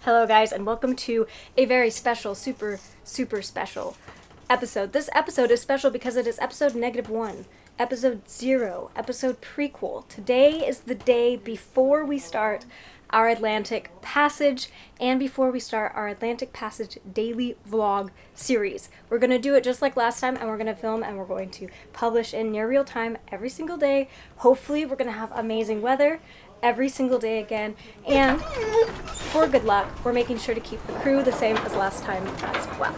Hello guys, and welcome to a very special, super special episode. This episode is special because it is episode -1, episode 0, episode prequel. Today is the day before we start our Atlantic Passage and before we start our Atlantic Passage daily vlog series. We're going to do it just like last time, and we're going to film and we're going to publish in near real time every single day. Hopefully we're going to have amazing weather every single day again, and for good luck, we're making sure to keep the crew the same as last time as well.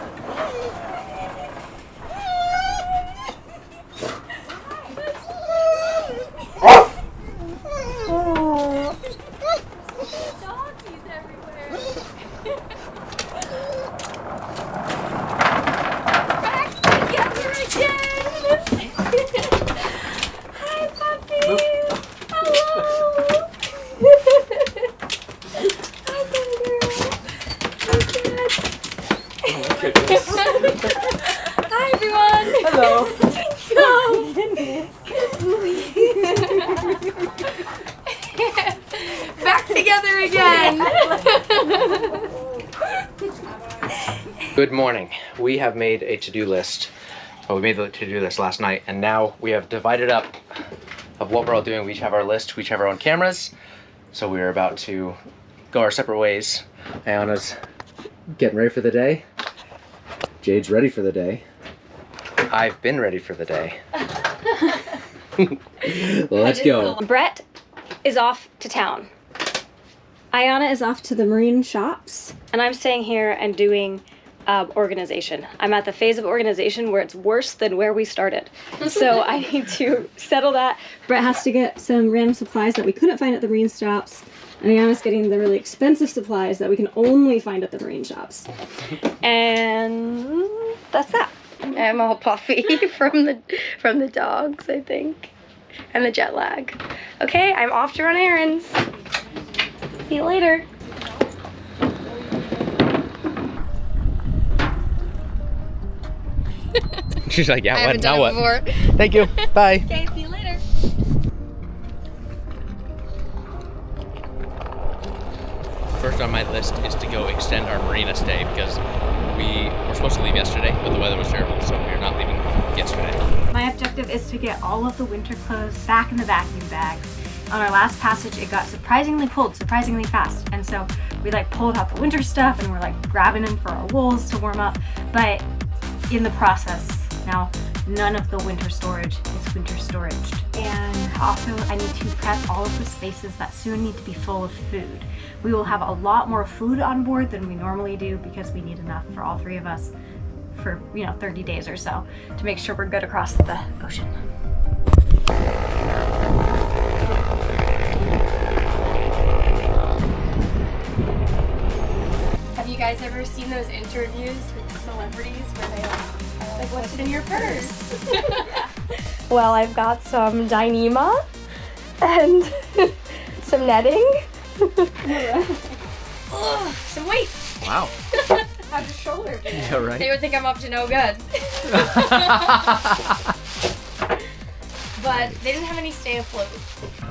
Hi everyone! Hello! Oh, back together again! Good morning. We have made a to-do list. Well, we made the to-do list last night, and now we have divided up of what we're all doing. We each have our list, we each have our own cameras, so we're about to go our separate ways. Aiyana's getting ready for the day. Jade's ready for the day. I've been ready for the day. Let's go. Brett is off to town. Aiyana is off to the marine shops. And I'm staying here and doing organization. I'm at the phase of organization where it's worse than where we started. So I need to settle that. Brett has to get some random supplies that we couldn't find at the marine shops. And Aiyana's getting the really expensive supplies that we can only find at the marine shops. And that's that. I'm all puffy from the dogs, I think, and the jet lag. Okay, I'm off to run errands. See you later. She's like, yeah, what? Now what? Before. Thank you. Bye. Okay, see you later. First on my list is to go extend our marina stay because we were supposed to leave yesterday, but the weather was terrible, so we are not leaving yesterday. My objective is to get all of the winter clothes back in the vacuum bags. On our last passage, it got surprisingly cold, surprisingly fast, and so we pulled out the winter stuff and we're grabbing them for our wools to warm up. But in the process, now none of the winter storage is winter storaged. And also, I need to prep all of the spaces that soon need to be full of food. We will have a lot more food on board than we normally do because we need enough for all three of us for 30 days or so to make sure we're good across the ocean. Have you guys ever seen those interviews with celebrities where they like what's in your purse? Well, I've got some Dyneema and some netting. Ugh, some weights. Wow. How's your shoulder doing? Yeah, right. They would think I'm up to no good. But they didn't have any stay afloat.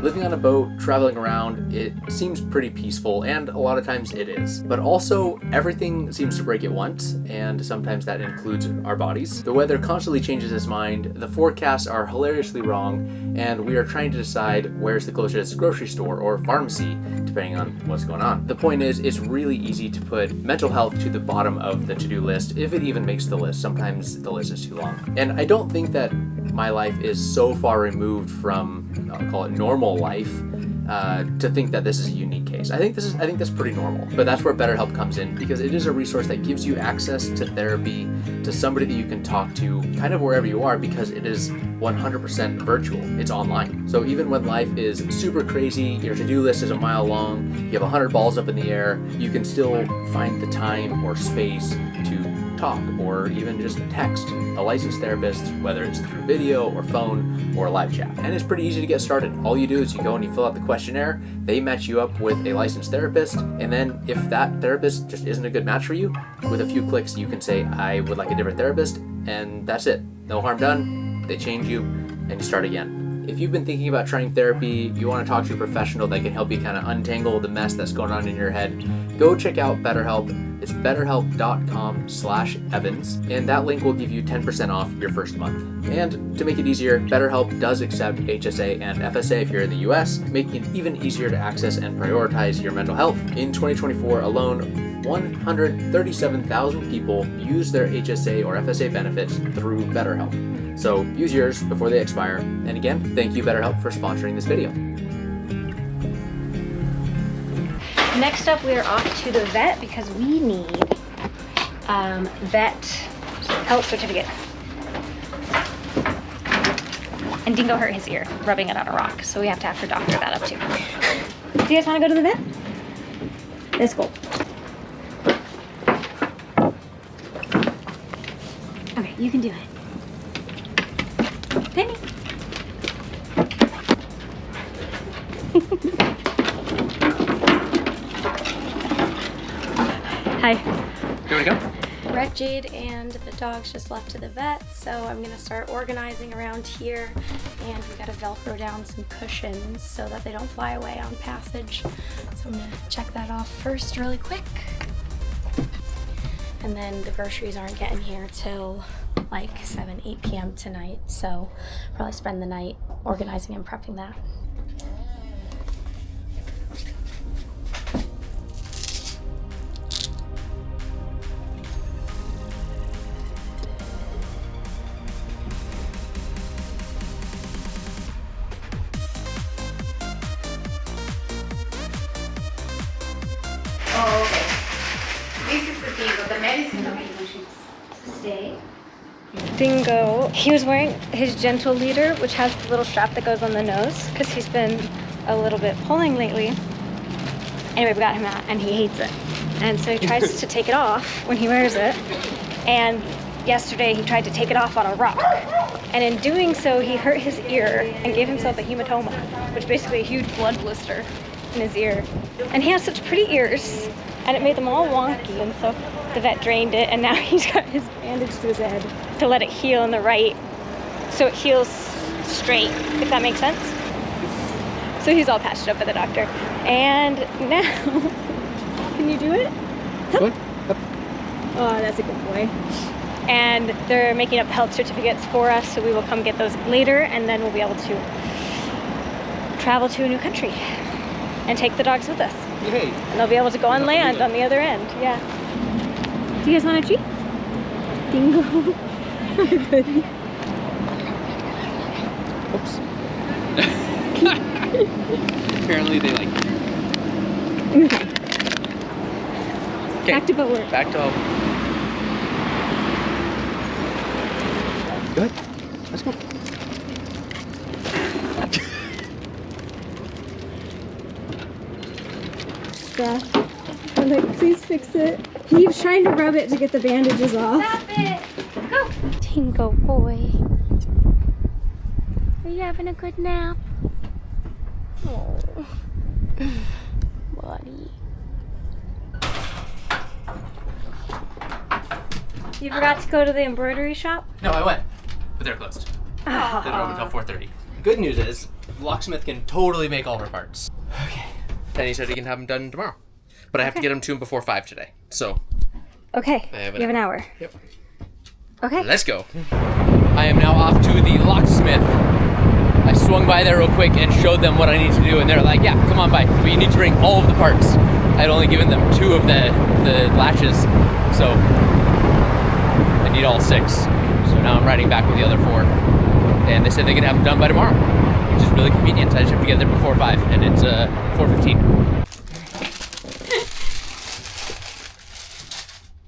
Living on a boat, traveling around, it seems pretty peaceful, and a lot of times it is. But also, everything seems to break at once, and sometimes that includes our bodies. The weather constantly changes its mind, the forecasts are hilariously wrong, and we are trying to decide where's the closest grocery store or pharmacy, depending on what's going on. The point is, it's really easy to put mental health to the bottom of the to-do list, if it even makes the list. Sometimes the list is too long. And I don't think that my life is so far removed from, I'll call it normal life, to think that this is a unique case. I think that's pretty normal. But that's where BetterHelp comes in, because it is a resource that gives you access to therapy, to somebody that you can talk to kind of wherever you are, because it is 100% virtual. It's online. So even when life is super crazy, your to-do list is a mile long, you have 100 balls up in the air, you can still find the time or space to talk or even just text a licensed therapist, whether it's through video or phone or live chat. And it's pretty easy to get started. All you do is you go and you fill out the questionnaire, they match you up with a licensed therapist, and then if that therapist just isn't a good match for you, with a few clicks you can say, I would like a different therapist, and that's it. No harm done. They change you and you start again. If you've been thinking about trying therapy, you want to talk to a professional that can help you kind of untangle the mess that's going on in your head, go check out BetterHelp. It's betterhelp.com/Evans, and that link will give you 10% off your first month. And to make it easier, BetterHelp does accept HSA and FSA if you're in the US, making it even easier to access and prioritize your mental health. In 2024 alone, 137,000 people use their HSA or FSA benefits through BetterHelp. So use yours before they expire. And again, thank you BetterHelp for sponsoring this video. Next up, we are off to the vet because we need vet health certificates. And Dingo hurt his ear rubbing it on a rock, so we have to have her doctor that up too. Do you guys want to go to the vet? Let's go. Okay, you can do it. Penny. Hi. Here we go. Jade and the dogs just left to the vet, so I'm gonna start organizing around here, and we gotta Velcro down some cushions so that they don't fly away on passage. So I'm gonna check that off first really quick. And then the groceries aren't getting here till like 8 p.m. tonight, so probably spend the night organizing and prepping that. Oh, okay. This is the Dingo, the medicine of Stay. Dingo, he was wearing his gentle leader, which has the little strap that goes on the nose, because he's been a little bit pulling lately. Anyway, we got him out, and he hates it. And so he tries to take it off when he wears it. And yesterday, he tried to take it off on a rock. And in doing so, he hurt his ear and gave himself a hematoma, which is basically a huge blood blister in his ear. And he has such pretty ears, and it made them all wonky, and so the vet drained it, and now he's got his bandage to his head to let it heal in the right, so it heals straight, if that makes sense. So he's all patched up by the doctor. And now, can you do it? Good. Oh, that's a good boy. And they're making up health certificates for us, so we will come get those later, and then we'll be able to travel to a new country and take the dogs with us. Yay. And they'll be able to go on land on the other end. Yeah. Do you guys want a treat? Dingo. Hi, buddy. Oops. Apparently they like. Okay. Back to boat work. Back to home. Go ahead. Let's go. Yeah. I'm like, please fix it. He was trying to rub it to get the bandages off. Stop it! Go! Dingo boy. Are you having a good nap? Oh. Buddy. You forgot to go to the embroidery shop? No, I went, but they're closed. They don't open until 4:30. Good news is, Locksmith can totally make all of our parts. Okay. Penny said he can have them done tomorrow, but I have to get them to him before 5 today. So. Okay. I have You have an hour. Yep. Okay. Let's go. I am now off to the Locksmith. I swung by there real quick and showed them what I need to do, and they're like, yeah, come on by. But you need to bring all of the parts. I had only given them 2 of the latches, so I need all 6. So now I'm riding back with the other 4. And they said they could have them done by tomorrow, which is really convenient. I just have to get there before 5, and it's 4:15.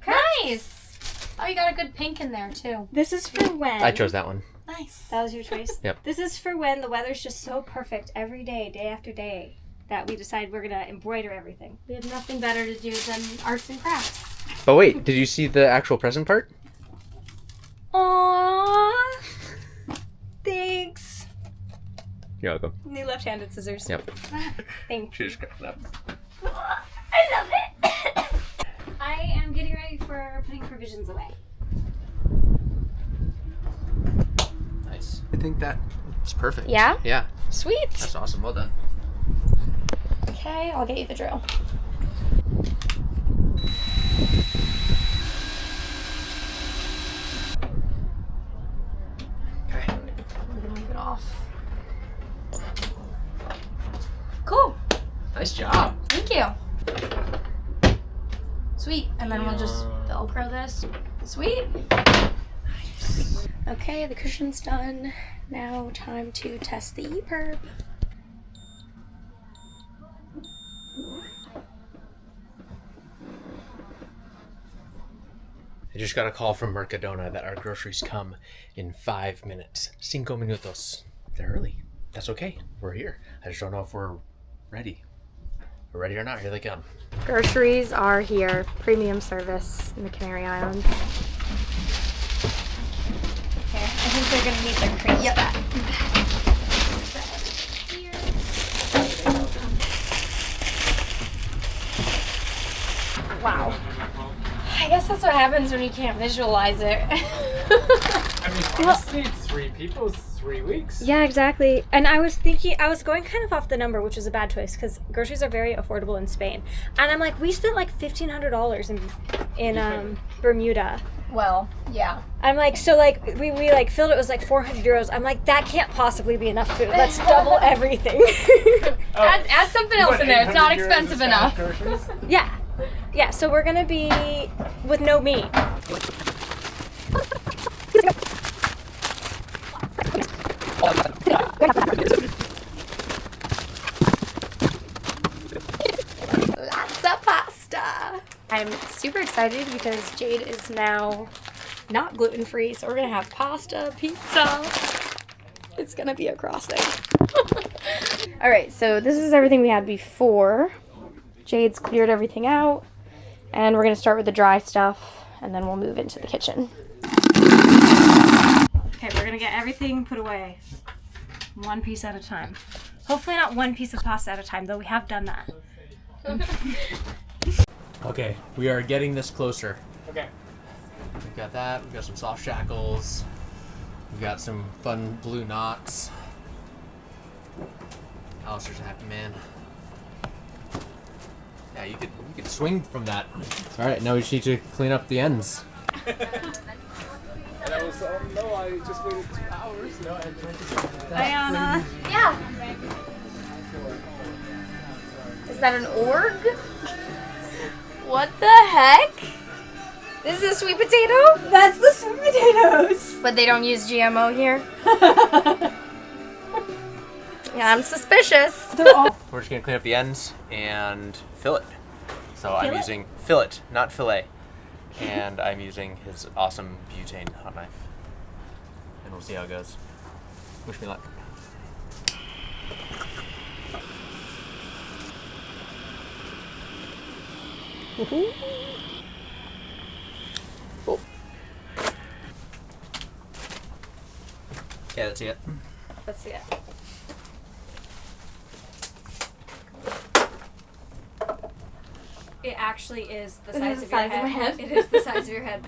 Nice! Oh, you got a good pink in there too. This is for when. I chose that one. Nice. That was your choice? Yep. This is for when the weather's just so perfect every day, day after day, that we decide we're going to embroider everything. We have nothing better to do than arts and crafts. But wait, did you see the actual present part? Aww. Thanks. You're welcome. New left-handed scissors. Yep. Thanks. She just grabbed it up. I love it. I am getting ready for putting provisions away. Nice. I think that It's perfect. Yeah? Yeah. Sweet. That's awesome. Well done. Okay, I'll get you the drill. Okay. We're gonna leave it off. Cool. Nice job. Thank you. Sweet. And then we'll just Velcro this. Sweet. Nice. Okay, the cushion's done. Now time to test the EPIRB. I just got a call from Mercadona that our groceries come in 5 minutes. 5 minutos. They're early. That's okay. We're here. I just don't know if we're ready. We're ready or not. Here they come. Groceries are here. Premium service in the Canary Islands. Okay, I think they're gonna need their crates back. Wow. I guess that's what happens when you can't visualize it. I mean, honestly, 3 people, 3 weeks. Yeah, exactly. And I was going kind of off the number, which was a bad choice because groceries are very affordable in Spain. And I'm like, we spent like $1,500 in Bermuda. Well, yeah. I'm like, so like we like filled it was like 400 euros. I'm like, that can't possibly be enough food. Let's double everything. Add something else in there. It's not 800 euros expensive in enough. groceries? Yeah. Yeah, so we're gonna be with no meat. Lots of pasta. I'm super excited because Jade is now not gluten-free, so we're gonna have pasta, pizza. It's gonna be a crossing. All right, so this is everything we had before. Jade's cleared everything out, and we're gonna start with the dry stuff, and then we'll move into the kitchen. Okay, we're gonna get everything put away. One piece at a time. Hopefully not one piece of pasta at a time, though we have done that. Okay, we are getting this closer. Okay. We've got that. We've got some soft shackles. We've got some fun blue knots. Alistair's a happy man. Yeah, you could swing from that. All right, now we just need to clean up the ends. And I was, oh no, I just waited 2 hours. No, Aiyana. Yeah. Is that an org? What the heck? This is a sweet potato? That's the sweet potatoes. But they don't use GMO here? Yeah, I'm suspicious. We're just gonna clean up the ends and fillet. So I'm using fillet, not fillet. And I'm using his awesome butane hot knife. And we'll see how it goes. Wish me luck. Oh. Yeah, that's it. Let's see it. It actually is the size of your head. It is the size of your head.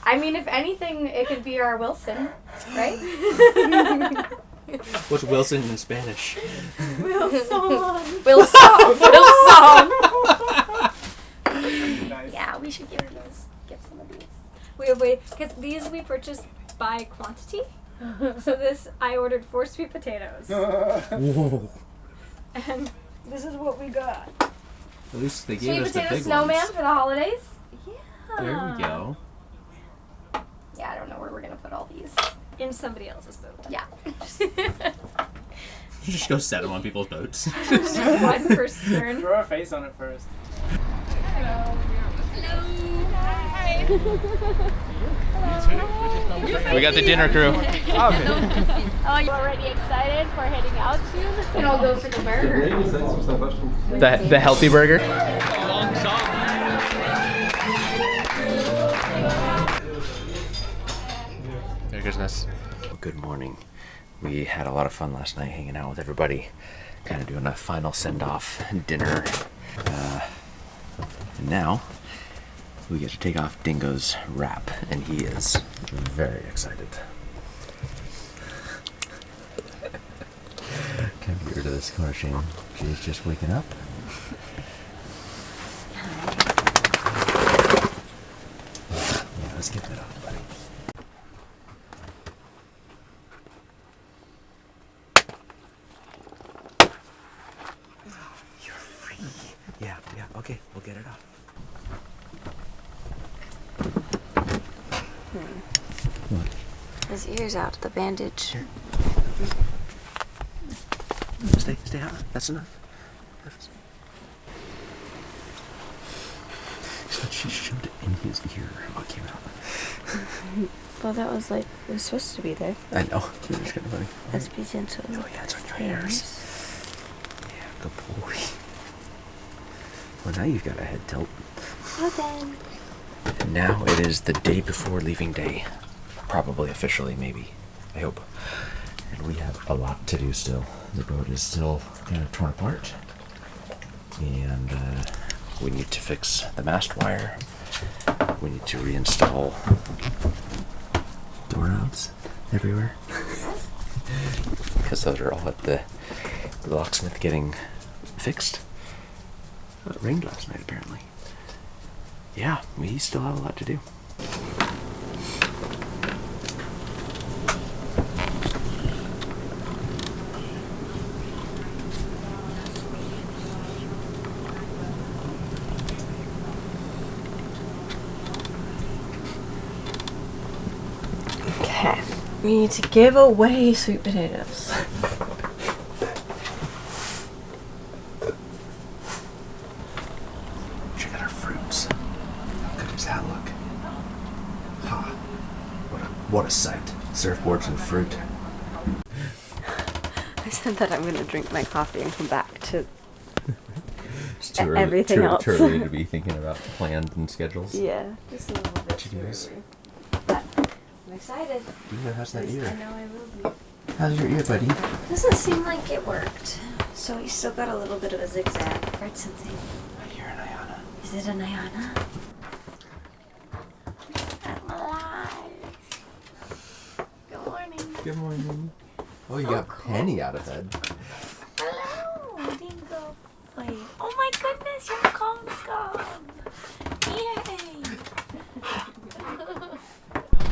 I mean, if anything, it could be our Wilson, right? What's Wilson in Spanish? Wilson. Wilson. Nice. Yeah, we should give some of these. Wait, because these we purchased by quantity. So this, I ordered 4 sweet potatoes. Whoa. And this is what we got. At least they gave Sweet us the potato big snowman ones. for the holidays. There we go. Yeah, I don't know where we're gonna put all these. In somebody else's boat. Yeah. You just go set them on people's boats. One per stern. Throw a face on it first. We got the dinner crew. Oh, you already excited for heading out soon? And I'll go for the burger. The healthy burger. There goes this. Good morning. We had a lot of fun last night hanging out with everybody, kind of doing a final send-off dinner. And now we get to take off Dingo's wrap, and he is very excited. Time to get rid of this car, Shane. She's just waking up. Yeah, let's get that off, buddy. You're free. Yeah, okay, we'll get it off. His ear's out, the bandage. Here. Stay out. That's enough. She shoved it in his ear. Oh, it came out. Well, that was like, it was supposed to be there. I know. It was kind of funny. Let's be gentle. Oh, yeah, it's on your ears. Yeah, good boy. Well, now you've got a head tilt. Well then. And now it is the day before leaving day. Probably officially, maybe. I hope. And we have a lot to do still. The boat is still kind of torn apart. And we need to fix the mast wire. We need to reinstall doorknobs everywhere. Because those are all at the locksmith getting fixed. It rained last night, apparently. Yeah, we still have a lot to do. Okay. We need to give away sweet potatoes. Check out our fruits. How good does that look? Ha! What a sight. Surfboards and fruit. I said that I'm gonna drink my coffee and come back to It's too early, everything else. Too early to be thinking about plans and schedules. Yeah, just a little bit too To-dos. early. But I'm excited. Dingo, how's that I ear? know I will be. How's your ear, buddy? Doesn't seem like it worked. So he's still got a little bit of a zigzag. Heard something. I hear an Aiyana. Is it an Aiyana? I'm alive. Good morning. Good morning. Oh, you So got cool. Penny out of bed. Hello, Dingo. Wait. Oh my goodness, your comb's gone. Yay.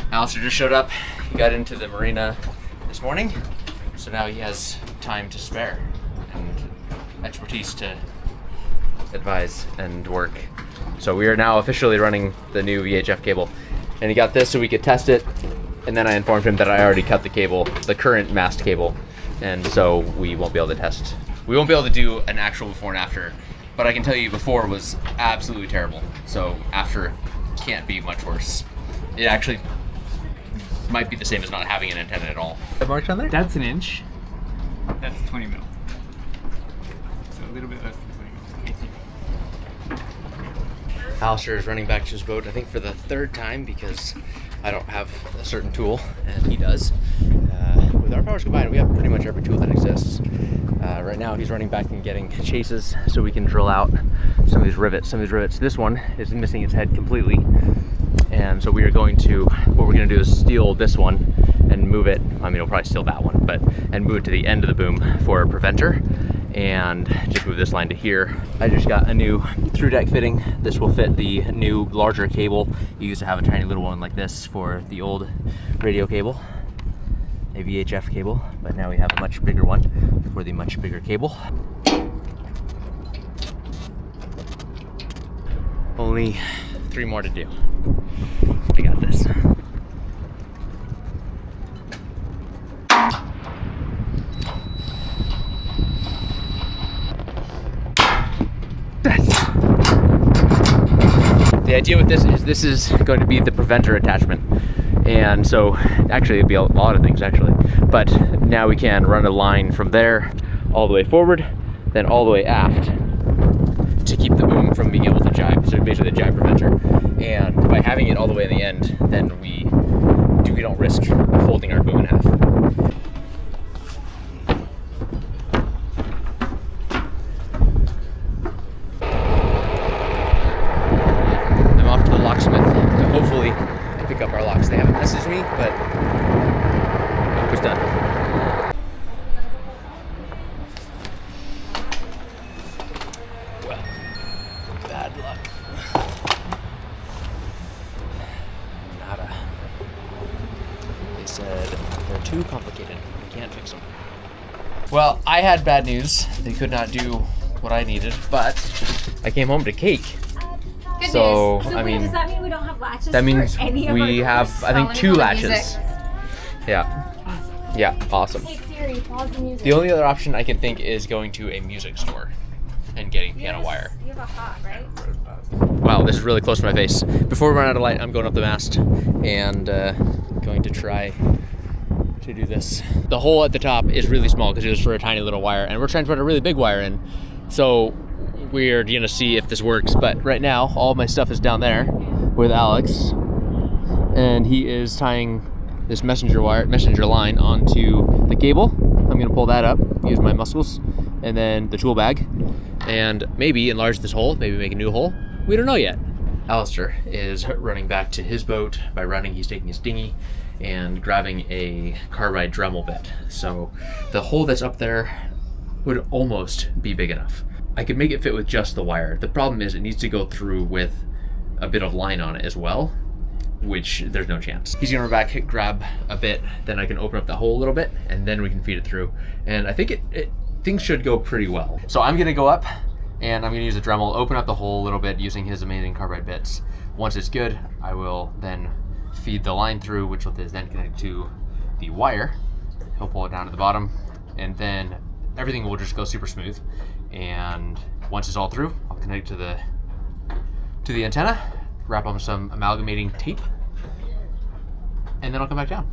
Alistair just showed up. He got into the marina this morning, so now he has time to spare and expertise to advise and work. So we are now officially running the new VHF cable, and he got this so we could test it. And then I informed him that I already cut the cable, the current mast cable, and so we won't be able to test. We won't be able to do an actual before and after, but I can tell you before was absolutely terrible. So after can't be much worse. It actually might be the same as not having an antenna at all. Marked on there? That's an inch. That's 20 mil. So a little bit less than 20 mil. 18. Alistair is running back to his boat, I think for the third time, because I don't have a certain tool, and he does. With our powers combined, we have pretty much every tool that exists. Right now, he's running back and getting chases so we can drill out some of these rivets. This one is missing its head completely, and so we are going to, what we're going to do is steal this one and move it. I mean, we'll probably steal that one, and move it to the end of the boom for a preventer, and just move this line to here. I just got a new through deck fitting. This will fit the new larger cable. You used to have a tiny little one like this for the old radio cable, a VHF cable, but now we have a much bigger one for the much bigger cable. Only 3 more to do. I got this. The idea with this is going to be the preventer attachment. And so actually it'd be a lot of things actually, but now we can run a line from there all the way forward, then all the way aft to keep the boom from being able to jibe. So basically the jibe preventer. And by having it all the way in the end, then we don't risk folding our boom in half. I'm off to the Locksmith to hopefully pick up our locks. They haven't messaged me, but I hope it's done. too complicated. I can't fix them. Well, I had bad news. They could not do what I needed, but I came home to cake. Good So, news. So I mean, does that mean we don't have latches that means for any of we our have, doors? I think, 2 latches. music. Yeah. Yeah, awesome. Hey Siri, pause the music. The only other option I can think is going to a music store and getting piano wire. You have a hot, right? Wow, this is really close to my face. Before we run out of light, I'm going up the mast and going to try to do this. The hole at the top is really small because it was for a tiny little wire, and we're trying to put a really big wire in. So we're gonna see if this works. But right now, all my stuff is down there with Alex, and he is tying this messenger line onto the cable. I'm gonna pull that up, use my muscles, and then the tool bag, and maybe enlarge this hole, maybe make a new hole. We don't know yet. Alistair is running back to his boat. By running, he's taking his dinghy and grabbing a carbide Dremel bit. So the hole that's up there would almost be big enough. I could make it fit with just the wire. The problem is it needs to go through with a bit of line on it as well, which there's no chance. He's gonna run back, grab a bit, then I can open up the hole a little bit, and then we can feed it through. And I think things should go pretty well. So I'm gonna go up, and I'm gonna use a Dremel, open up the hole a little bit using his amazing carbide bits. Once it's good, I will then feed the line through, which is then connected to the wire. He'll pull it down to the bottom, and then everything will just go super smooth. And once it's all through, I'll connect it to the antenna, wrap on some amalgamating tape, and then I'll come back down.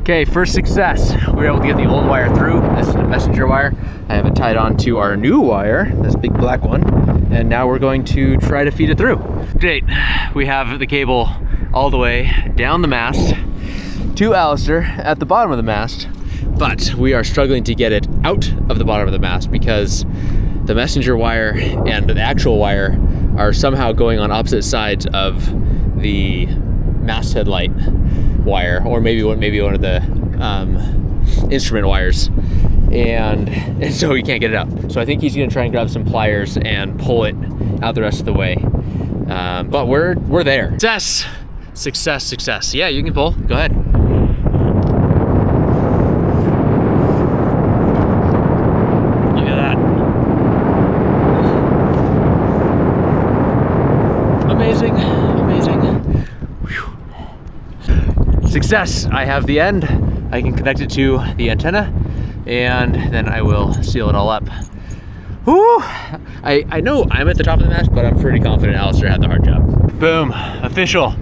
Okay, first success. We were able to get the old wire through. This is the messenger wire. I have it tied on to our new wire, this big black one, and now we're going to try to feed it through. Great, we have the cable all the way down the mast to Alistair at the bottom of the mast, but we are struggling to get it out of the bottom of the mast because the messenger wire and the actual wire are somehow going on opposite sides of the masthead light wire, or maybe one of the instrument wires, and so he can't get it out. So I think he's gonna try and grab some pliers and pull it out the rest of the way. But we're there. Success. Yeah, you can pull. Go ahead. Look at that. Amazing. Success, I have the end. I can connect it to the antenna, and then I will seal it all up. Whew! I know I'm at the top of the mast, but I'm pretty confident Alistair had the hard job. Boom, official.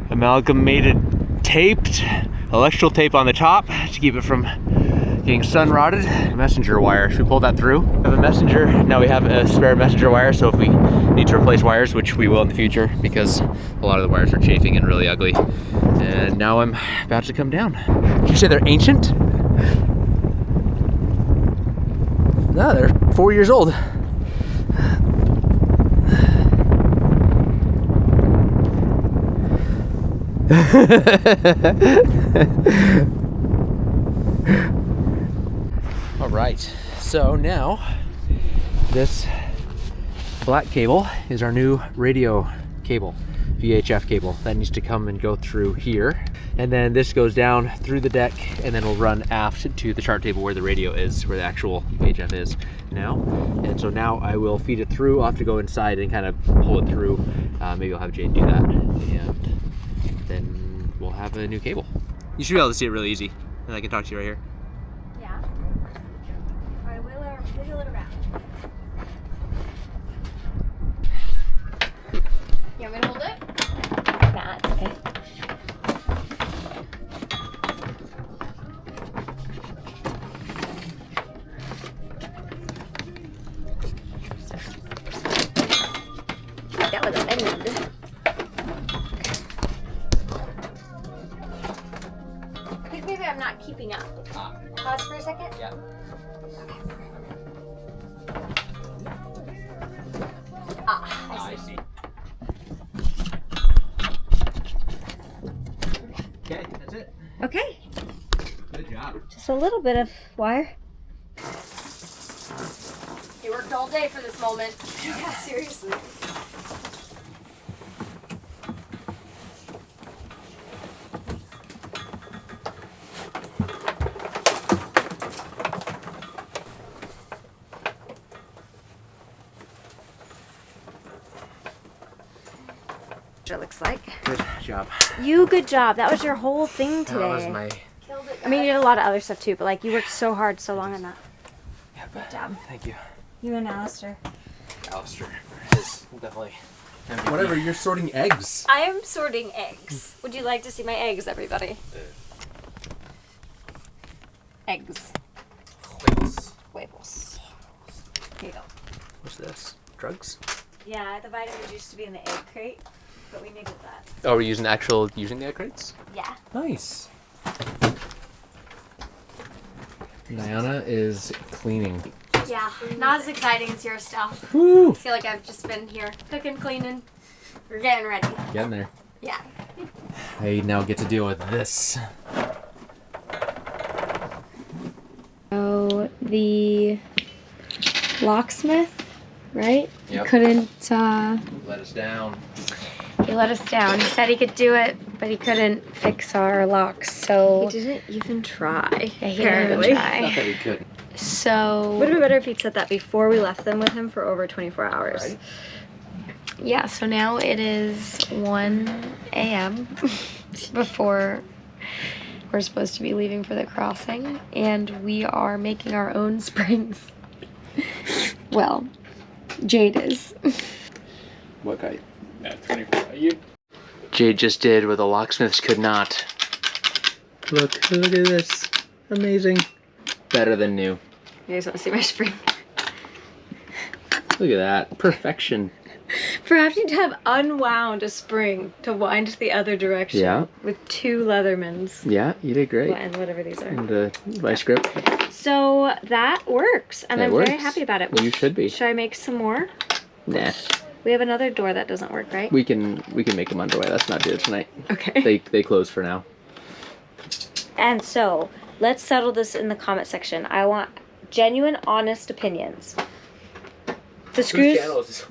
Amalgamated, taped, electrical tape on the top to keep it from getting sun rotted. Messenger wire, should we pull that through? We have a messenger, now we have a spare messenger wire, so if we need to replace wires, which we will in the future because a lot of the wires are chafing and really ugly. And now I'm about to come down. Did you say they're ancient? No, they're 4 years old. All right, so now this black cable is our new radio cable, VHF cable. That needs to come and go through here. And then this goes down through the deck and then will run aft to the chart table where the radio is, where the actual VHF is now. And so now I will feed it through. I'll have to go inside and kind of pull it through. Maybe I'll have Jade do that. And then we'll have a new cable. You should be able to see it really easy. And I can talk to you right here. Yeah. All right, wiggle it around. You want me to hold it? Nah, it's okay. That was a bend. I think maybe I'm not keeping up. Pause for a second. Yeah. I see. see. Okay, Good job. just a little bit of wire. You worked all day for this moment. Yeah, seriously. It looks like. Good job. Good job. That was your whole thing today. That was my. Killed it. I mean, you did a lot of other stuff too, but like you worked so hard so long on that. Good job. Thank you. You and Alistair. Alistair is definitely. Whatever, you're sorting eggs. I am sorting eggs. Would you like to see my eggs, everybody? Eggs. Huevos. Here you go. What's this? Drugs? Yeah, the vitamin juice used to be in the egg crate, but we needed that. Oh, we're using the egg crates? Yeah. Nice. Aiyana is cleaning. Yeah, not as exciting as your stuff. Woo! I feel like I've just been here cooking, cleaning. We're getting ready. Getting there. Yeah. I now get to deal with this. So the locksmith, right? Yep. Couldn't. Let us down. He let us down. He said he could do it, but he couldn't fix our locks. So He didn't even try. yeah, he didn't even Not try. that we couldn't. So Would have been better if he'd said that before we left them with him for over 24 hours. Right. yeah, so now it is 1 a.m. before we're supposed to be leaving for the crossing, and we are making our own springs. Well, Jade is. What kind? Yeah, 24. You. Jade just did what the locksmiths could not. Look at this. Amazing. Better than new. You guys want to see my spring? Look at that. Perfection. For having to have unwound a spring to wind the other direction. Yeah. With 2 Leathermans. Yeah, you did great. And whatever these are. And the vice grip. So that works, and It I'm works. very happy about it. Well, you should be. Should I make some more? Nah. We have another door that doesn't work, right? We can make them underway. That's not due tonight. Okay. They close for now. And so, let's settle this in the comment section. I want genuine, honest opinions. The screws.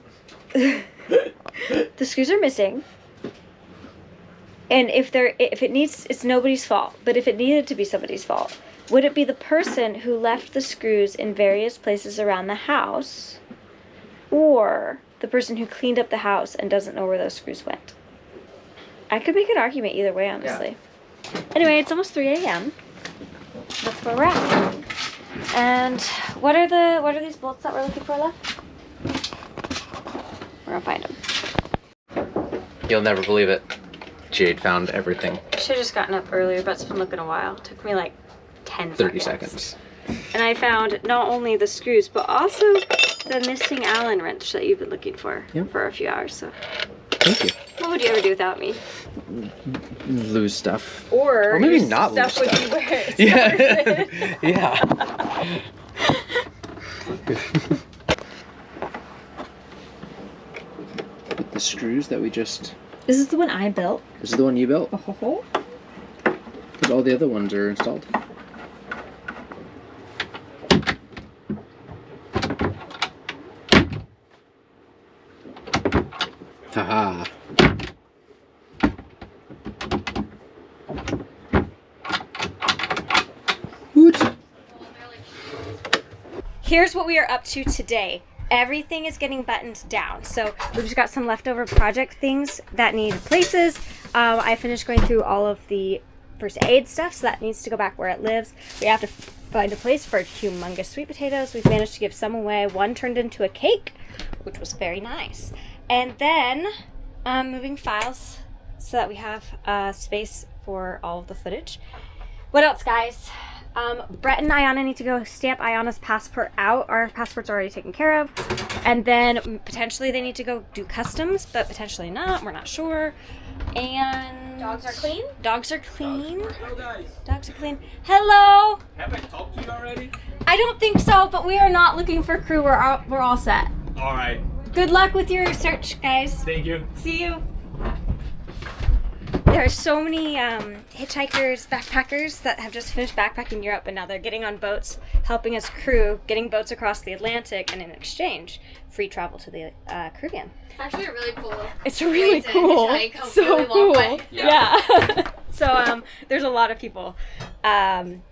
The screws are missing. And if it needs, it's nobody's fault. But if it needed to be somebody's fault, would it be the person who left the screws in various places around the house, or the person who cleaned up the house and doesn't know where those screws went? I could make an argument either way, honestly. Anyway, it's almost 3 a.m. That's where we're at. And what are these bolts that we're looking for left? We're gonna find them. You'll never believe it. Jade found everything. Should have just gotten up earlier, but it's been looking a while. It took me like 10 30 seconds. seconds. And I found not only the screws, but also the missing Allen wrench that you've been looking for for a few hours. So, Thank you. what would you ever do without me? Lose stuff. Or maybe your not lose stuff would stuff. be where it's Yeah. Yeah. With the screws that we just. This is the one I built. This is the one you built. Oh. But all the other ones are installed. Haha. Woot. Here's what we are up to today. Everything is getting buttoned down. So we've just got some leftover project things that need places. I finished going through all of the first aid stuff, so that needs to go back where it lives. We have to find a place for humongous sweet potatoes. We've managed to give some away. One turned into a cake, which was very nice. And then moving files so that we have space for all of the footage. What else, guys? Brett and Aiyana need to go stamp Aiyana's passport out. Our passport's already taken care of. And then potentially they need to go do customs, but potentially not. We're not sure. And Dogs are clean? Dogs are clean. Hello, guys. Dogs are clean. Hello. Have I talked to you already? I don't think so, but we are not looking for crew. We're all set. All right. Good luck with your search, guys. Thank you. See you. There are so many hitchhikers, backpackers that have just finished backpacking Europe, and now they're getting on boats, helping us crew, getting boats across the Atlantic, and in exchange, free travel to the Caribbean. It's actually a really cool. It's really cool. So cool. Yeah. So there's a lot of people. And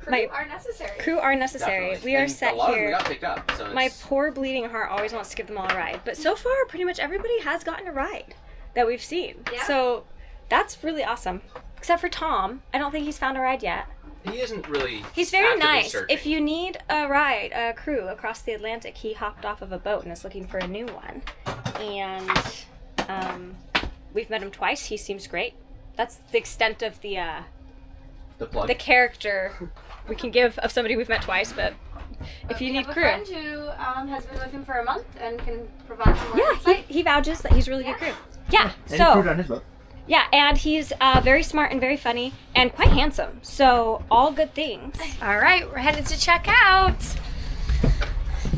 crew are necessary. Crew are necessary. Definitely. We are And set a lot here. of them got picked up. So My it's- poor bleeding heart always wants to give them all a ride, but so far, pretty much everybody has gotten a ride that we've seen. Yeah. So that's really awesome. Except for Tom, I don't think he's found a ride yet. he isn't really. He's very actively nice. searching. If you need a ride, a crew across the Atlantic, he hopped off of a boat and is looking for a new one. And we've met him twice. He seems great. That's the extent of the plug. the character we can give of somebody we've met twice. But if you need have crew, a friend who has been with him for a month and can provide some more yeah, insight. he vouches that he's really good crew. Yeah. And he So. crewed on his boat. Yeah, and he's very smart and very funny and quite handsome. So all good things. All right, we're headed to check out.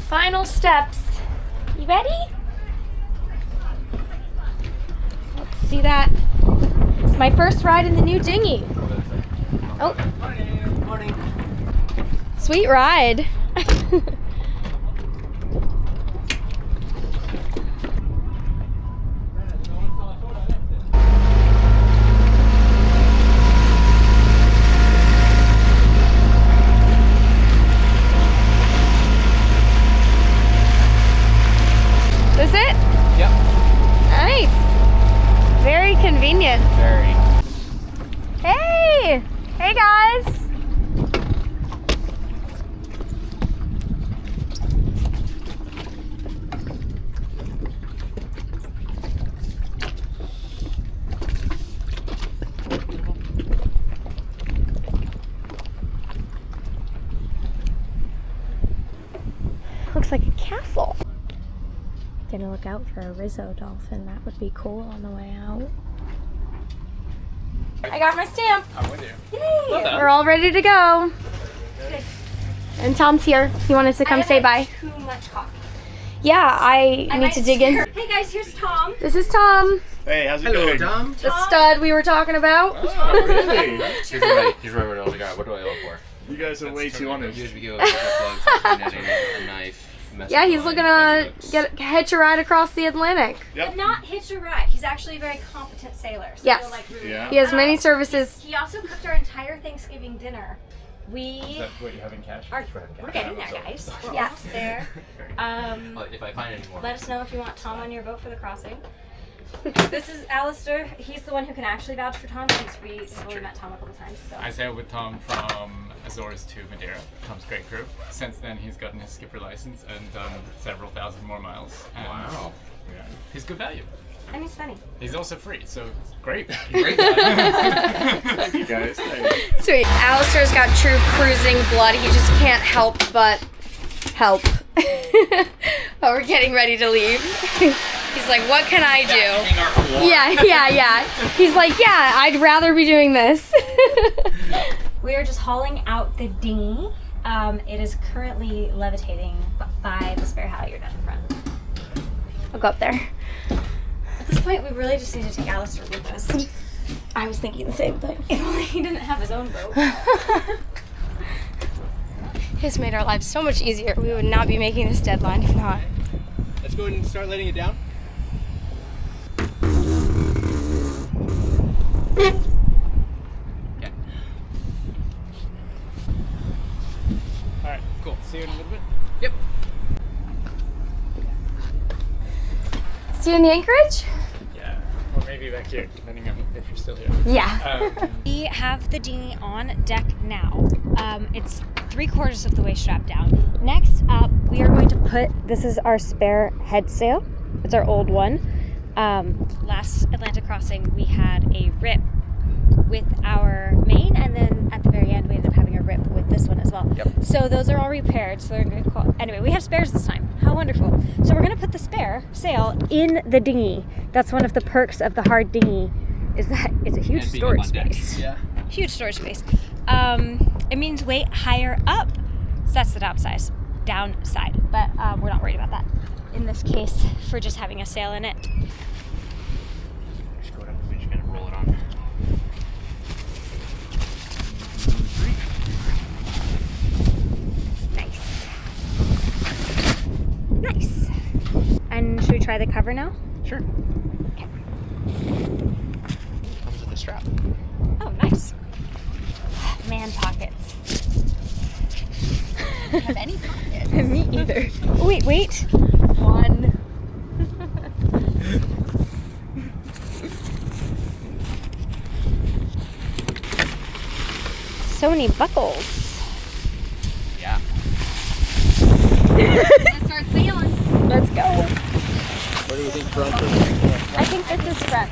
Final steps. You ready? Let's see that. It's my first ride in the new dinghy. Oh, Morning. sweet ride. Is it? Yep. Nice. Very convenient. Very. Hey! Hey guys! Looks like a castle. Gonna look out for a Rizzo dolphin. That would be cool on the way out. I got my stamp. I'm with you. Yay! We're all ready to go. And Tom's here. He wanted to come say bye. Too much coffee. Yeah, I need to dig in. Hey guys, here's Tom. This is Tom, Hey, how's it Hello, going? Tom. the stud we were talking about. Oh, really? He's right where I was like, all right, what do I look for? You guys are way too honest. Usually go plugs, a knife. Yeah, he's looking to hitch a ride across the Atlantic. But not hitch a ride. He's actually a very competent sailor. So Yes. he'll, like, really Yeah. He has many services. He also cooked our entire Thanksgiving dinner. We What you have in cash? We're getting there, guys. We're Yes. almost there. If I find any more. Let us know if you want Tom on your boat for the crossing. This is Alistair. He's the one who can actually vouch for Tom since we have only met Tom a couple times. So. I sailed with Tom from Azores to Madeira. Tom's great crew. Since then, he's gotten his skipper license and done several thousand more miles. And Wow. yeah, he's good value. And he's funny. He's also free, so great. Great. Thank you guys. Thanks. Sweet. Alistair's got true cruising blood. He just can't help but help. But we're getting ready to leave. He's like, what can I do? Yeah. He's like, yeah, I'd rather be doing this. We are just hauling out the dinghy. It is currently levitating by the spare halyard at the front. I'll go up there. At this point, we really just need to take Alistair with us. I was thinking the same thing. If only he didn't have his own boat. It's made our lives so much easier. We would not be making this deadline if not. Let's go ahead and start letting it down. Yeah. Alright, cool. See you in a little bit. Yep. See you in the anchorage? Yeah. Or maybe back here, depending on if you're still here. Yeah. We have the dinghy on deck now. It's 3/4 of the way strapped down. Next up, we are going to put, this is our spare head sail. It's our old one. Last Atlantic crossing, we had a rip with our main, and then at the very end, we ended up having a rip with this one as well. Yep. So those are all repaired, so they're in good quality. Anyway, we have spares this time. How wonderful. So we're gonna put the spare sail in the dinghy. That's one of the perks of the hard dinghy, is that it's a huge And being up storage on deck. space. Yeah. Huge storage space. It means weight higher up, so that's the downside. But we're not worried about that in this case for just having a sail in it. Just go down the beach, kind of roll it on. try the cover now? Sure. Okay. Comes with a strap. Oh, nice. Man pockets. I don't have any pockets. Me either. Oh, wait. One. So many buckles. Yeah. Let's start sailing. Let's go. What do you think front or I think this is front.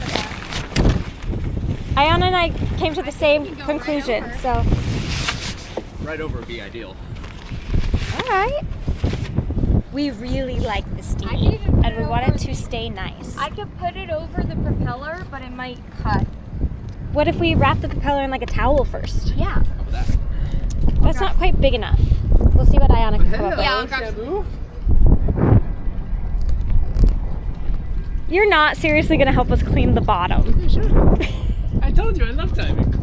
Aiyana and I came to the same conclusion, so. Right over would be ideal. Alright. We really like this I dinghy, could even put and we it want over it to stay nice. I could put it over the propeller, but it might cut. What if we wrap the propeller in like a towel first? Yeah. How about that? That's not quite big enough. We'll see what Aiyana can come up with. Yeah, I'll grab some. You're not seriously gonna help us clean the bottom. I told you I love diving.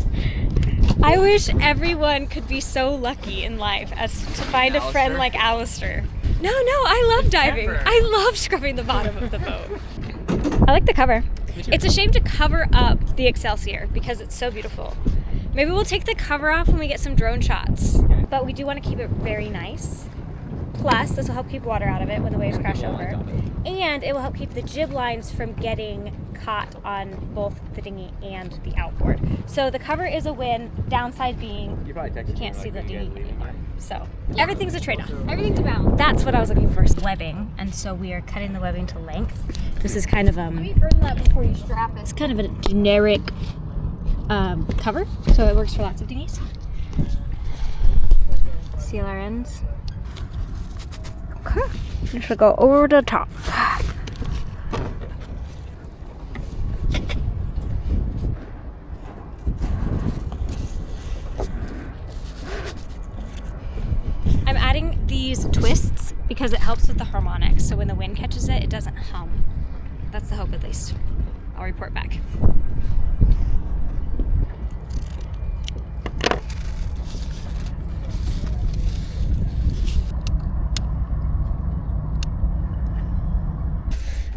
I wish everyone could be so lucky in life as to find a friend Alistair? like Alistair. No, I love diving. Never. I love scrubbing the bottom of the boat. I like the cover. It's a shame to cover up the Excelsior because it's so beautiful. Maybe we'll take the cover off when we get some drone shots. But we do want to keep it very nice. Plus, this will help keep water out of it when the waves crash over. And it will help keep the jib lines from getting caught on both the dinghy and the outboard. So the cover is a win, downside being You probably texted you me, can't like, see the when you guys dinghy leave. anymore. So everything's a trade-off. Everything's a balance. That's what I was looking for. Webbing, and so we are cutting the webbing to length. This is kind of Let me burn that before you strap it. it's kind of a generic cover, so it works for lots of dinghies. Seal our ends. Okay, this will go over the top. I'm adding these twists because it helps with the harmonics, so when the wind catches it, it doesn't hum. That's the hope, at least. I'll report back.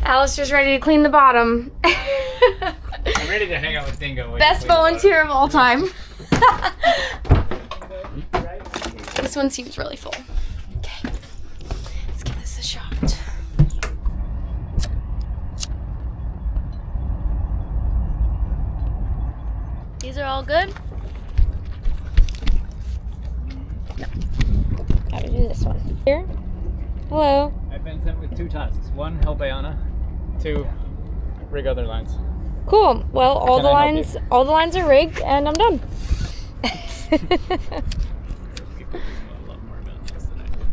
Alistair's ready to clean the bottom. I'm ready to hang out with Dingo. Best volunteer of all time. This one seems really full. Okay, let's give this a shot. These are all good? No. Gotta do this one. Here. Hello. I've been sent with 2 tasks. 1, help Aiyana. 2, rig other lines. Cool. Well, all Can I help the lines are rigged, and I'm done. You could know a lot more about this than I do.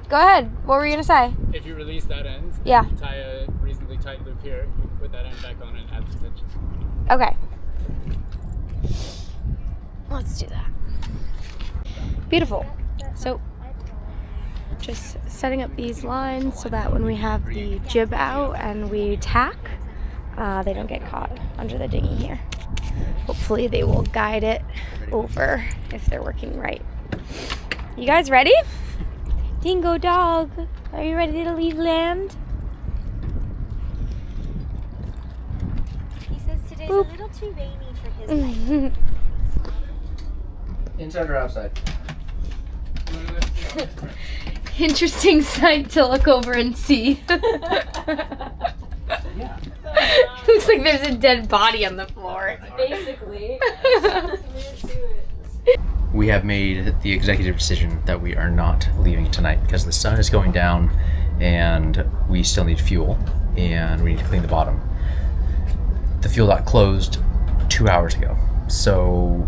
Go ahead. What were you gonna say? If you release that end, Yeah. and you tie a reasonably tight loop here, you can put that end back on and add some tension. Okay. Let's do that. Beautiful. So, just setting up these lines so that when we have the jib out and we tack, they don't get caught under the dinghy here. Hopefully they will guide it over if they're working right. You guys ready? Dingo dog, are you ready to leave land? He says today's Boop. a little too rainy for his life. inside or outside? Interesting sight to look over and see. Looks like there's a dead body on the floor. Basically. We have made the executive decision that we are not leaving tonight because the sun is going down and we still need fuel and we need to clean the bottom. The fuel dock closed 2 hours ago, so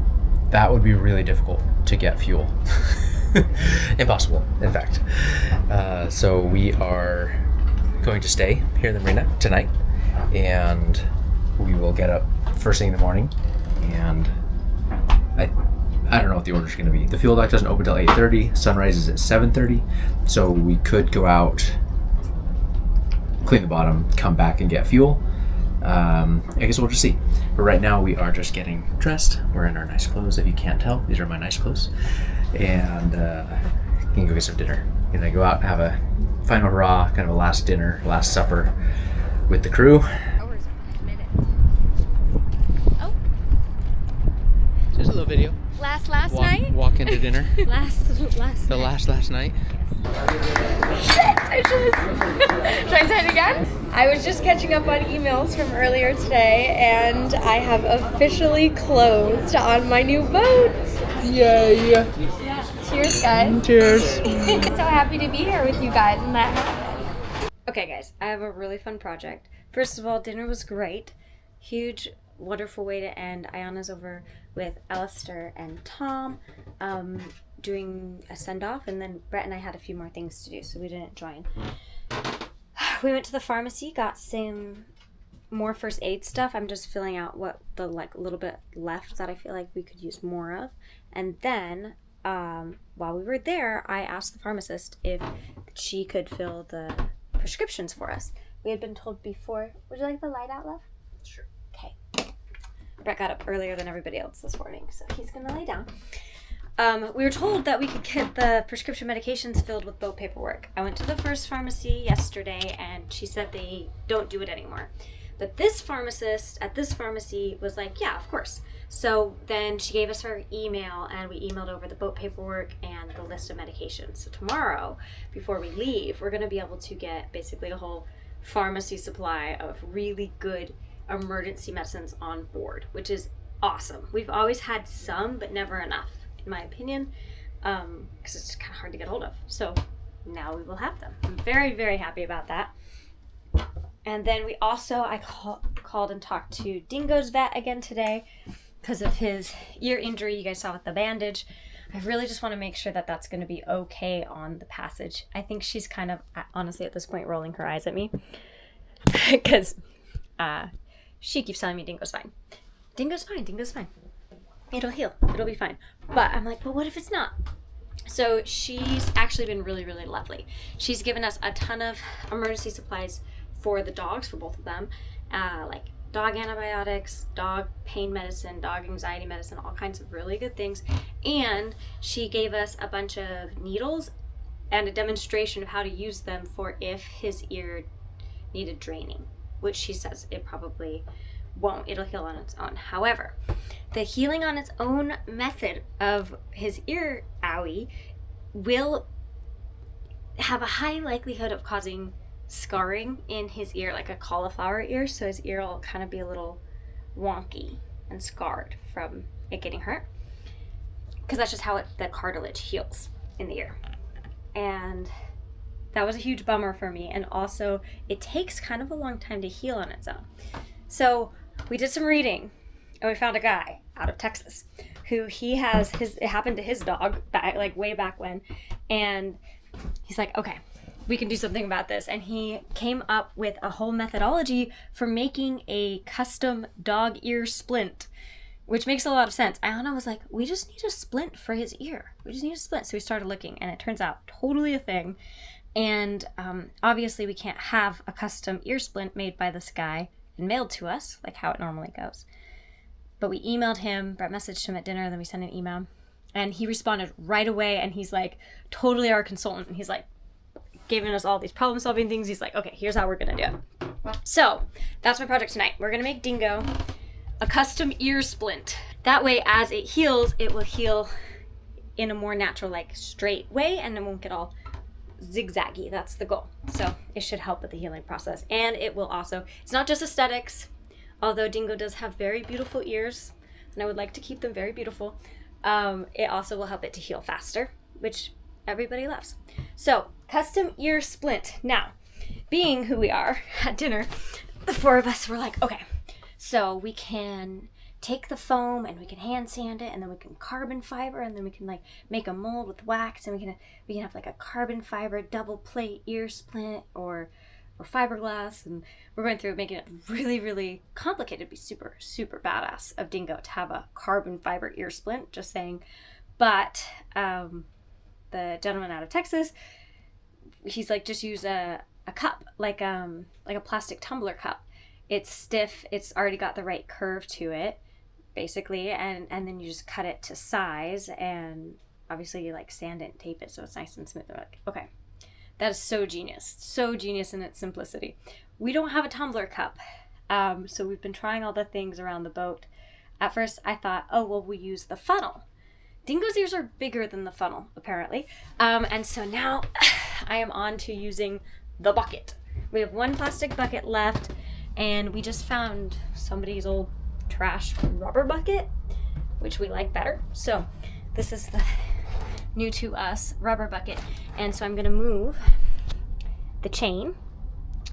that would be really difficult to get fuel. Impossible, in fact. So we are going to stay here in the marina tonight, and we will get up first thing in the morning, and I don't know what the order's going to be. The fuel dock doesn't open till 8:30. Sunrise is at 7:30, so we could go out, clean the bottom, come back and get fuel. I guess we'll just see. But right now we are just getting dressed. We're in our nice clothes. If you can't tell, these are my nice clothes. And can go get some dinner. Gonna go out and have a final hurrah, kind of a last dinner, last supper with the crew. Oh, Just a little video. last night? Walk into dinner. Last The night. last night. Should I say it again? I was just catching up on emails from earlier today, and I have officially closed on my new boat. Yay! Cheers, guys. Cheers. So happy to be here with you guys and that happened. Okay, guys, I have a really fun project. First of all, dinner was great. Huge, wonderful way to end. Aiyana's over with Alistair and Tom doing a send-off, and then Brett and I had a few more things to do, so we didn't join. We went to the pharmacy, got some more first aid stuff. I'm just filling out what the little bit left that I feel like we could use more of. And then while we were there, I asked the pharmacist if she could fill the prescriptions for us. We had been told before. Would you like the light out, love? Sure. Okay. Brett got up earlier than everybody else this morning, so he's gonna lay down. We were told that we could get the prescription medications filled with boat paperwork. I went to the first pharmacy yesterday, and she said they don't do it anymore. But this pharmacist at this pharmacy was like, yeah, of course. So then she gave us her email, and we emailed over the boat paperwork and the list of medications. So tomorrow, before we leave, we're going to be able to get basically a whole pharmacy supply of really good emergency medicines on board, which is awesome. We've always had some, but never enough, in my opinion, because it's kind of hard to get hold of. So now we will have them. I'm very, very happy about that. And then we also, I called and talked to Dingo's vet again today because of his ear injury you guys saw with the bandage. I really just want to make sure that that's going to be okay on the passage. I think she's kind of, honestly, at this point, rolling her eyes at me because she keeps telling me Dingo's fine. Dingo's fine. Dingo's fine. It'll heal. It'll be fine. But I'm like, but what if it's not? So she's actually been really, really lovely. She's given us a ton of emergency supplies for the dogs, for both of them, like dog antibiotics, dog pain medicine, dog anxiety medicine, all kinds of really good things. And she gave us a bunch of needles and a demonstration of how to use them for if his ear needed draining, which she says it probably won't. It'll heal on its own. However, the healing on its own method of his ear owie will have a high likelihood of causing scarring in his ear, like a cauliflower ear, so his ear will kind of be a little wonky and scarred from it getting hurt, because that's just how the cartilage heals in the ear. And that was a huge bummer for me, and also it takes kind of a long time to heal on its own. So we did some reading, and we found a guy out of Texas who it happened to his dog back, way back when, and he's like, okay, we can do something about this. And he came up with a whole methodology for making a custom dog ear splint, which makes a lot of sense. Aiyana was like, we just need a splint for his ear. We just need a splint. So we started looking, and it turns out totally a thing. And obviously we can't have a custom ear splint made by this guy and mailed to us, like how it normally goes. But we emailed him, Brett messaged him at dinner, and then we sent an email. And he responded right away, and he's like, totally our consultant. And he's like, giving us all these problem-solving things. He's like, okay, here's how we're gonna do it. So that's my project tonight. We're gonna make Dingo a custom ear splint. That way, as it heals, it will heal in a more natural, straight way, and it won't get all zigzaggy. That's the goal. So it should help with the healing process. And it will also, it's not just aesthetics, although Dingo does have very beautiful ears, and I would like to keep them very beautiful. It also will help it to heal faster, which everybody loves. So, custom ear splint. Now, being who we are at dinner, the four of us were like, okay, so we can take the foam and we can hand sand it, and then we can carbon fiber, and then we can make a mold with wax, and we can have a carbon fiber double plate ear splint or fiberglass, and we're going through making it really, really complicated. It'd be super, super badass of Dingo to have a carbon fiber ear splint, just saying. But the gentleman out of Texas, he's like, just use a cup, like a plastic tumbler cup. It's stiff, it's already got the right curve to it, basically, and then you just cut it to size, and obviously you sand it and tape it so it's nice and smooth. We're like, okay, That is so genius in its simplicity. We don't have a tumbler cup, so we've been trying all the things around the boat. At first, I thought, oh, well, we use the funnel. Dingo's ears are bigger than the funnel, apparently. And so now I am on to using the bucket. We have one plastic bucket left, and we just found somebody's old trash rubber bucket, which we like better. So this is the new to us rubber bucket. And so I'm going to move the chain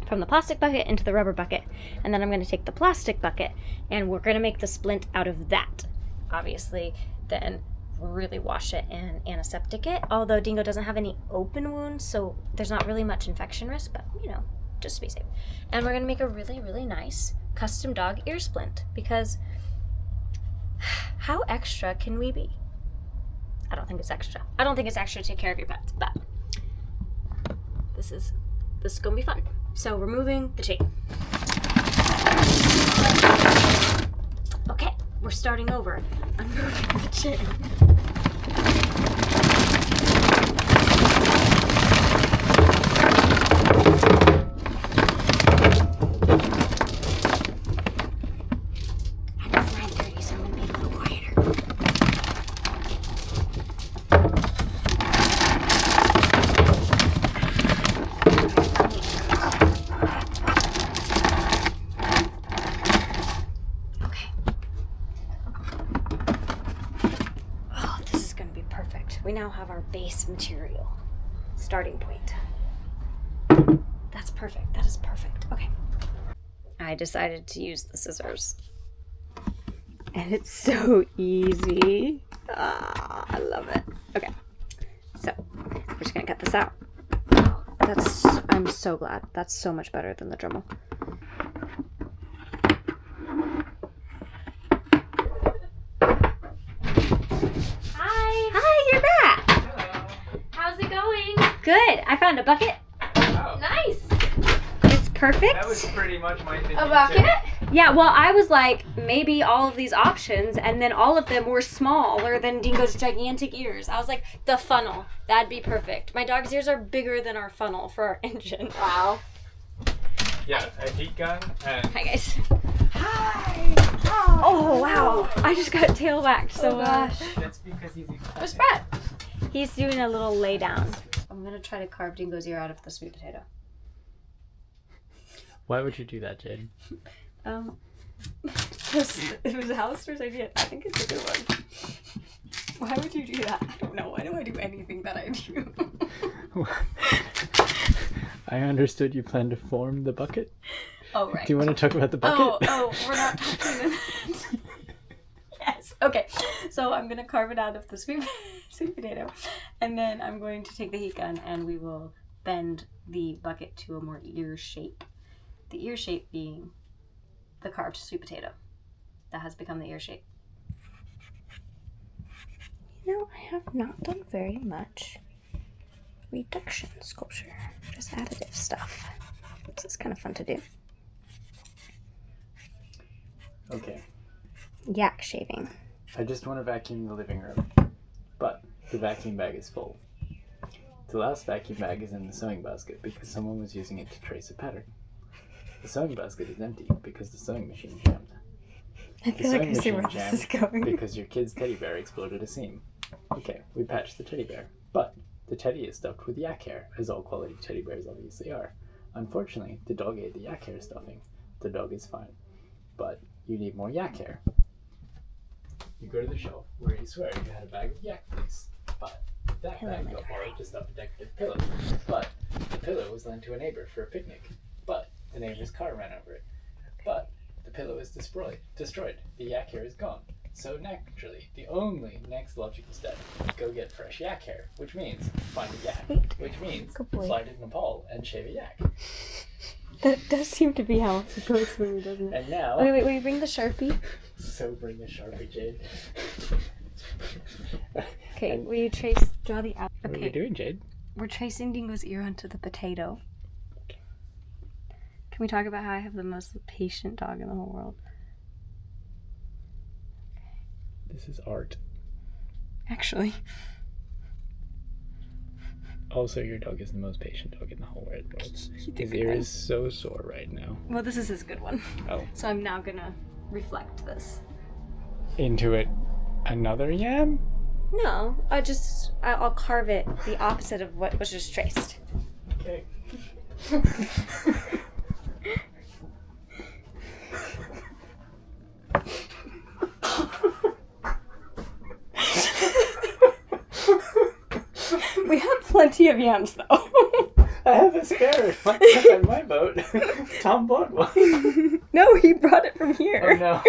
from the plastic bucket into the rubber bucket. And then I'm going to take the plastic bucket and we're going to make the splint out of that. Obviously, then really wash it and antiseptic it. Although Dingo doesn't have any open wounds, so there's not really much infection risk, but you know, just to be safe. And we're going to make a really, really nice custom dog ear splint because how extra can we be? I don't think it's extra. I don't think it's extra to take care of your pets, but this is going to be fun. So removing the chain. Okay, we're starting over. Unmoving the chain. And it's 9:30, so I'm going to be a little quieter. We now have our base material starting point. That's perfect. That is perfect. Okay. I decided to use the scissors. And it's so easy. I love it. Okay. So, we're just going to cut this out. I'm so glad. That's so much better than the Dremel. Good. I found a bucket. Wow. Nice. It's perfect. That was pretty much my thinking. A bucket? Yeah, well, I was like, maybe all of these options, and then all of them were smaller than Dingo's gigantic ears. I was like, the funnel. That'd be perfect. My dog's ears are bigger than our funnel for our engine. Wow. Yeah, a heat gun and... Hi, guys. Hi. Oh, wow. I just got tail whacked so much. That's because he's excited. Where's Brett? He's doing a little lay down. I'm going to try to carve Dingo's ear out of the sweet potato. Why would you do that, Jade? It was Alistair's idea. I think it's a good one. Why would you do that? I don't know. Why do I do anything that I do? I understood you planned to form the bucket. Oh, right. Do you want to talk about the bucket? Oh, we're not talking about that. Yes. Okay. So I'm going to carve it out of the sweet potato. And then I'm going to take the heat gun and we will bend the bucket to a more ear shape. The ear shape being the carved sweet potato. That has become the ear shape. You know, I have not done very much reduction sculpture. Just additive stuff. This is kind of fun to do. Okay. Yak shaving. I just want to vacuum the living room, but the vacuum bag is full. The last vacuum bag is in the sewing basket because someone was using it to trace a pattern. The sewing basket is empty because the sewing machine jammed. I feel like I see where this is going. Because your kid's teddy bear exploded a seam. Okay, we patched the teddy bear, but the teddy is stuffed with yak hair, as all quality teddy bears obviously are. Unfortunately, the dog ate the yak hair stuffing. The dog is fine, but you need more yak hair. You go to the shelf where you swear you had a bag of yak fleece, but that bag got borrowed to stuff a decorative pillow. But the pillow was lent to a neighbor for a picnic, but the neighbor's car ran over it. But the pillow is destroyed. The yak hair is gone. So naturally, the only next logical step is go get fresh yak hair, which means find a yak, which means fly to Nepal and shave a yak. That does seem to be how it goes for me, doesn't it? And now... Wait, will you bring the Sharpie? So bring the Sharpie, Jade. Okay, will you draw the out? What are you doing, Jade? We're tracing Dingo's ear onto the potato. Can we talk about how I have the most patient dog in the whole world? This is art. Actually. Also, your dog is the most patient dog in the whole wide world. His ear is so sore right now. Well, this is his good one. Oh. So I'm now gonna reflect this. Into it, another yam? No, I'll carve it the opposite of what was just traced. Okay. We have plenty of yams, though. I have a spare on my boat. Tom bought one. No, he brought it from here. Oh no.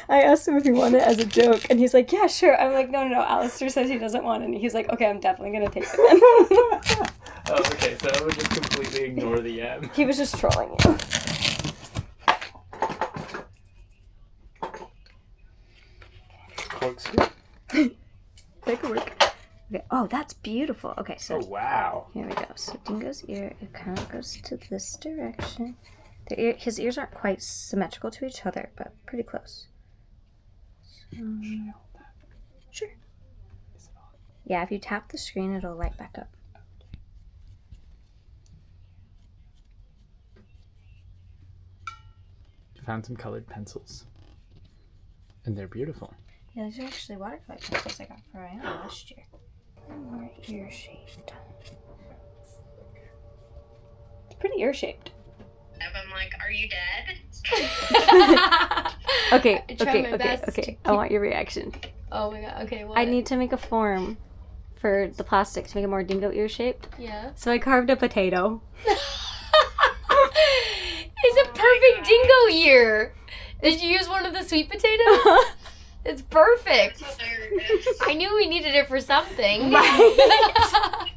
I asked him if he wanted it as a joke, and he's like, yeah, sure. I'm like, no, Alistair says he doesn't want it. And he's like, okay, I'm definitely going to take it then. Oh, okay, so I would just completely ignore the yam. He was just trolling you. Corkscrew. That could work. Okay. Oh, that's beautiful. Okay, so Oh, wow. here we go. So Dingo's ear, it kind of goes to this direction. His ears aren't quite symmetrical to each other, but pretty close. Sure. Yeah, if you tap the screen, it'll light back up. Found some colored pencils. And they're beautiful. Yeah, these are actually watercolor pencils I got for Aiyana last year. More ear shaped. It's pretty ear shaped. I'm like, are you dead? Okay. I want your reaction. Oh my god, okay, what? I need to make a form for the plastic to make it more dingo ear shaped. Yeah. So I carved a potato. It's a perfect dingo ear! Did you use one of the sweet potatoes? It's perfect. I knew we needed it for something. Right.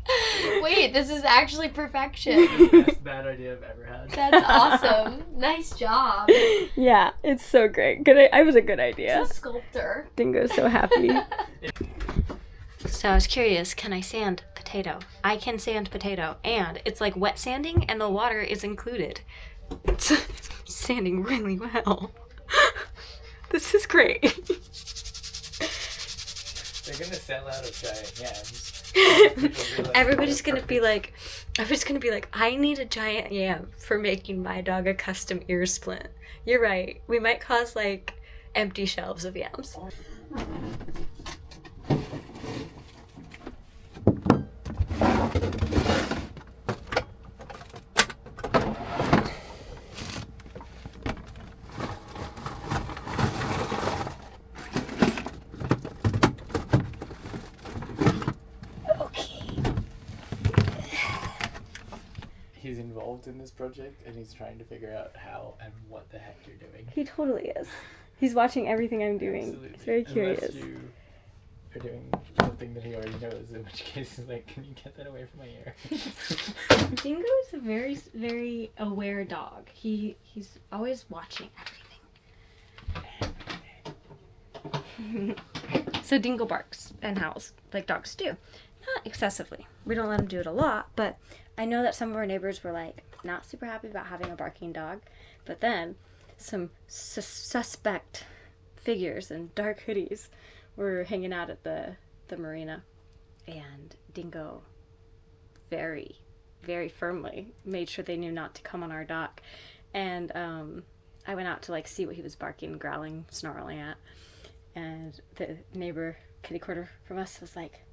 Wait, this is actually perfection. Best bad idea I've ever had. That's awesome. Nice job. Yeah, it's so great. I was a good idea. It's a sculptor. Dingo's so happy. So I was curious, can I sand potato? I can sand potato, and it's like wet sanding, and the water is included. It's sanding really well. This is great. They're gonna sell out of giant yams. Everybody's gonna be like, I need a giant yam for making my dog a custom ear splint. You're right. We might cause like empty shelves of yams. He's involved in this project and he's trying to figure out how and what the heck you're doing. He totally is. He's watching everything I'm doing. Absolutely. He's very curious. Unless you are doing something that he already knows, in which case he's like, can you get that away from my ear? Dingo is a very, very aware dog. He's always watching everything. So Dingo barks and howls like dogs do. Not excessively. We don't let him do it a lot, but I know that some of our neighbors were like not super happy about having a barking dog. But then some suspect figures in dark hoodies were hanging out at the marina, and Dingo very, very firmly made sure they knew not to come on our dock. And I went out to like see what he was barking, growling, snarling at, and the neighbor kitty corner from us was like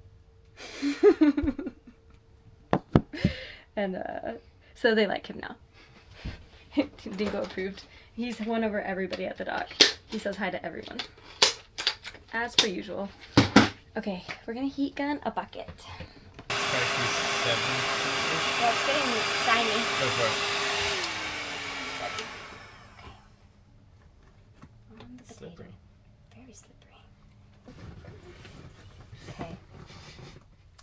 and so they like him now. Dingo approved. He's won over everybody at the dock. He says hi to everyone, as per usual. Okay, we're gonna heat gun a bucket. Try to 7. Yeah, it's getting shiny. Go for it. On the potato. Slippery. Very slippery. Okay.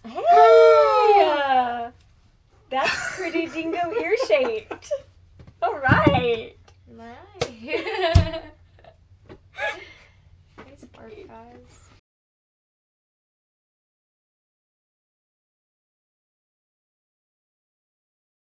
Hey! That's pretty dingo ear shaped. All right. Nice. Nice work, guys.